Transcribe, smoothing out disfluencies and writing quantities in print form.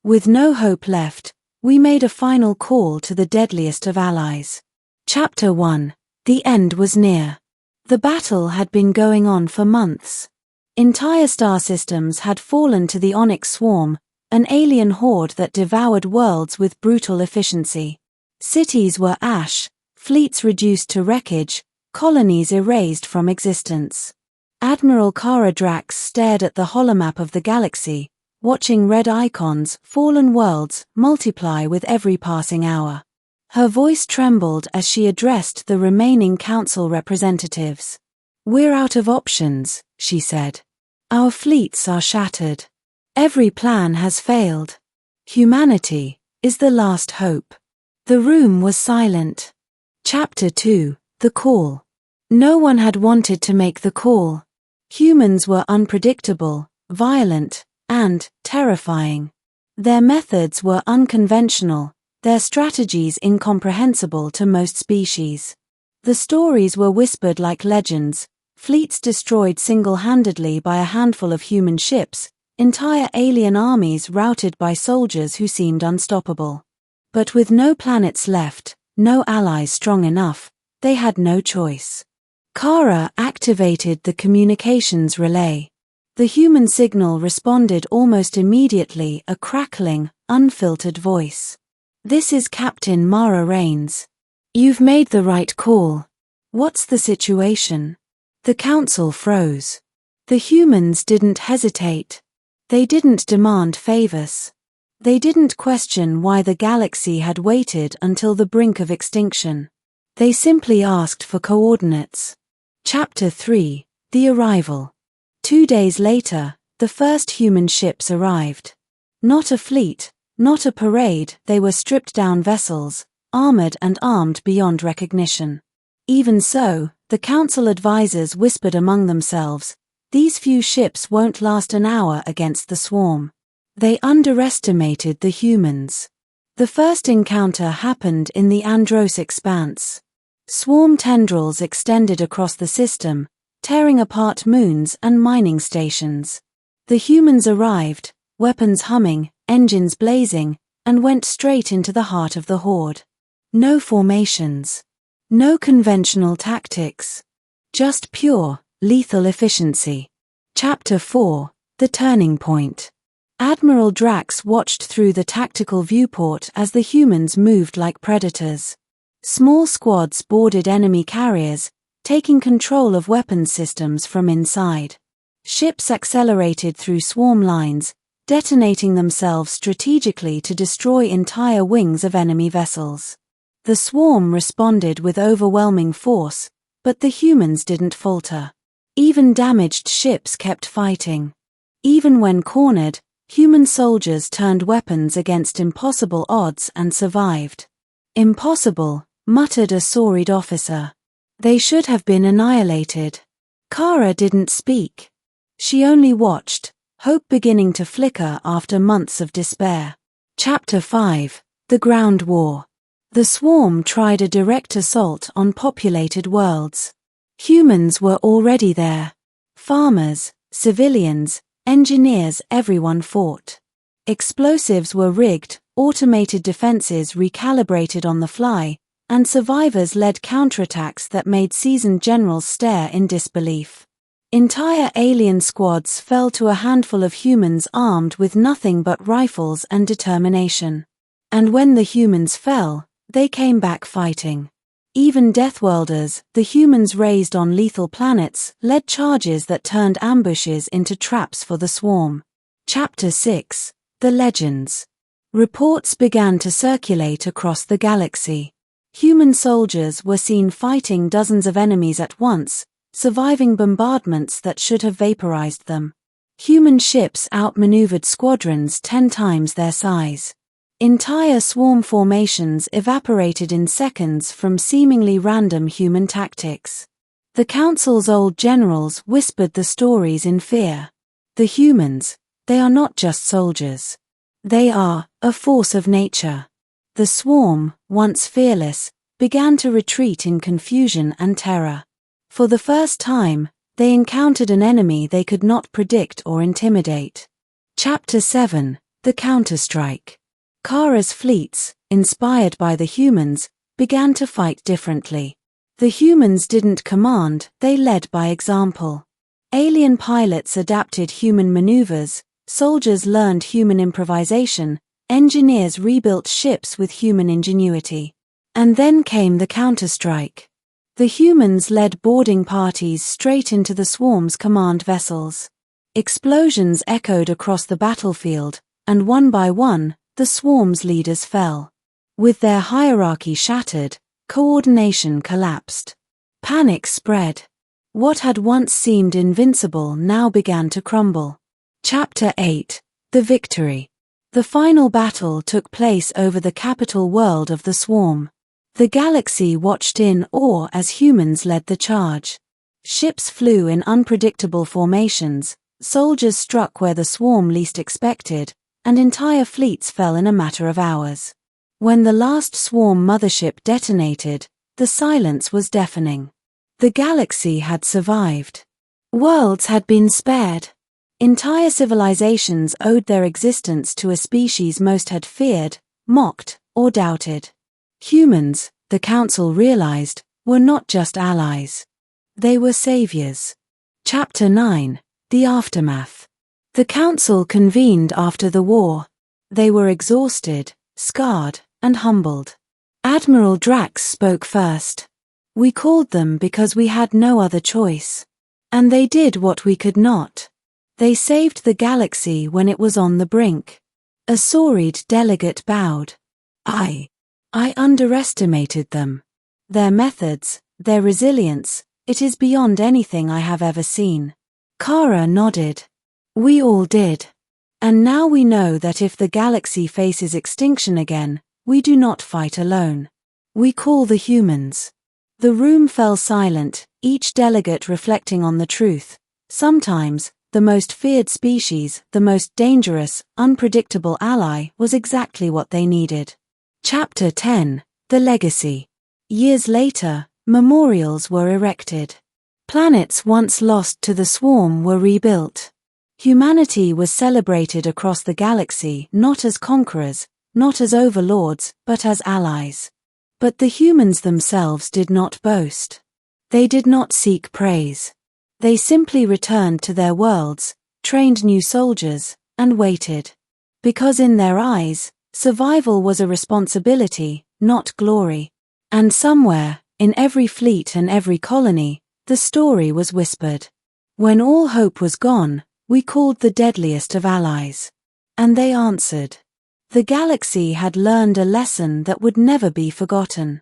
With no hope left, we made a final call to the deadliest of allies. Chapter 1. The end was near. The battle had been going on for months. Entire star systems had fallen to the Onyx Swarm, an alien horde that devoured worlds with brutal efficiency. Cities were ash, fleets reduced to wreckage, colonies erased from existence. Admiral Kara Drax stared at the holomap of the galaxy, watching red icons, fallen worlds, multiply with every passing hour. Her voice trembled as she addressed the remaining council representatives. "We're out of options," she said. "Our fleets are shattered. Every plan has failed. Humanity is the last hope." The room was silent. Chapter 2. The Call. No one had wanted to make the call. Humans were unpredictable, violent, and terrifying. Their methods were unconventional, their strategies incomprehensible to most species. The stories were whispered like legends, fleets destroyed single-handedly by a handful of human ships, entire alien armies routed by soldiers who seemed unstoppable. But with no planets left, no allies strong enough, they had no choice. Kara activated the communications relay. The human signal responded almost immediately, a crackling, unfiltered voice. "This is Captain Mara Raines. You've made the right call. What's the situation?" The council froze. The humans didn't hesitate. They didn't demand favors. They didn't question why the galaxy had waited until the brink of extinction. They simply asked for coordinates. Chapter 3. The Arrival. 2 days later, the first human ships arrived. Not a fleet, not a parade, they were stripped-down vessels, armored and armed beyond recognition. Even so, the council advisors whispered among themselves, "These few ships won't last an hour against the swarm." They underestimated the humans. The first encounter happened in the Andros expanse. Swarm tendrils extended across the system, tearing apart moons and mining stations. The humans arrived, weapons humming, engines blazing, and went straight into the heart of the horde. No formations. No conventional tactics. Just pure, lethal efficiency. Chapter 4. The Turning Point. Admiral Drax watched through the tactical viewport as the humans moved like predators. Small squads boarded enemy carriers, taking control of weapons systems from inside. Ships accelerated through swarm lines, detonating themselves strategically to destroy entire wings of enemy vessels. The swarm responded with overwhelming force, but the humans didn't falter. Even damaged ships kept fighting. Even when cornered, human soldiers turned weapons against impossible odds and survived. "Impossible," muttered a storied officer. "They should have been annihilated." Kara didn't speak. She only watched, hope beginning to flicker after months of despair. Chapter 5. The Ground War. The swarm tried a direct assault on populated worlds. Humans were already there. Farmers, civilians, engineers, everyone fought. Explosives were rigged, automated defenses recalibrated on the fly, and survivors led counterattacks that made seasoned generals stare in disbelief. Entire alien squads fell to a handful of humans armed with nothing but rifles and determination. And when the humans fell, they came back fighting. Even Deathworlders, the humans raised on lethal planets, led charges that turned ambushes into traps for the swarm. Chapter 6. The Legends. Reports began to circulate across the galaxy. Human soldiers were seen fighting dozens of enemies at once, surviving bombardments that should have vaporized them. Human ships outmaneuvered squadrons 10 times their size. Entire swarm formations evaporated in seconds from seemingly random human tactics. The Council's old generals whispered the stories in fear. The humans, they are not just soldiers. They are a force of nature. The swarm, once fearless, began to retreat in confusion and terror. For the first time, they encountered an enemy they could not predict or intimidate. Chapter 7. The counterstrike. Kara's fleets, inspired by the humans, began to fight differently. The humans didn't command, they led by example. Alien pilots adapted human maneuvers, soldiers learned human improvisation, engineers rebuilt ships with human ingenuity. And then came the counterstrike. The humans led boarding parties straight into the swarm's command vessels. Explosions echoed across the battlefield, and one by one, the swarm's leaders fell. With their hierarchy shattered, coordination collapsed. Panic spread. What had once seemed invincible now began to crumble. Chapter 8. The Victory. The final battle took place over the capital world of the swarm. The galaxy watched in awe as humans led the charge. Ships flew in unpredictable formations, soldiers struck where the swarm least expected, and entire fleets fell in a matter of hours. When the last swarm mothership detonated, the silence was deafening. The galaxy had survived. Worlds had been spared. Entire civilizations owed their existence to a species most had feared, mocked, or doubted. Humans, the Council realized, were not just allies. They were saviors. Chapter 9. The Aftermath. The Council convened after the war. They were exhausted, scarred, and humbled. Admiral Drax spoke first. We called them because we had no other choice. And they did what we could not. They saved the galaxy when it was on the brink. A storied delegate bowed. I underestimated them. Their methods, their resilience, it is beyond anything I have ever seen. Kara nodded. We all did. And now we know that if the galaxy faces extinction again, we do not fight alone. We call the humans. The room fell silent, each delegate reflecting on the truth. Sometimes, the most feared species, the most dangerous, unpredictable ally was exactly what they needed. Chapter 10. The Legacy. Years later, memorials were erected. Planets once lost to the swarm were rebuilt. Humanity was celebrated across the galaxy not as conquerors, not as overlords, but as allies. But the humans themselves did not boast. They did not seek praise. They simply returned to their worlds, trained new soldiers, and waited. Because in their eyes, survival was a responsibility, not glory. And somewhere, in every fleet and every colony, the story was whispered. When all hope was gone, we called the deadliest of allies. And they answered. The galaxy had learned a lesson that would never be forgotten.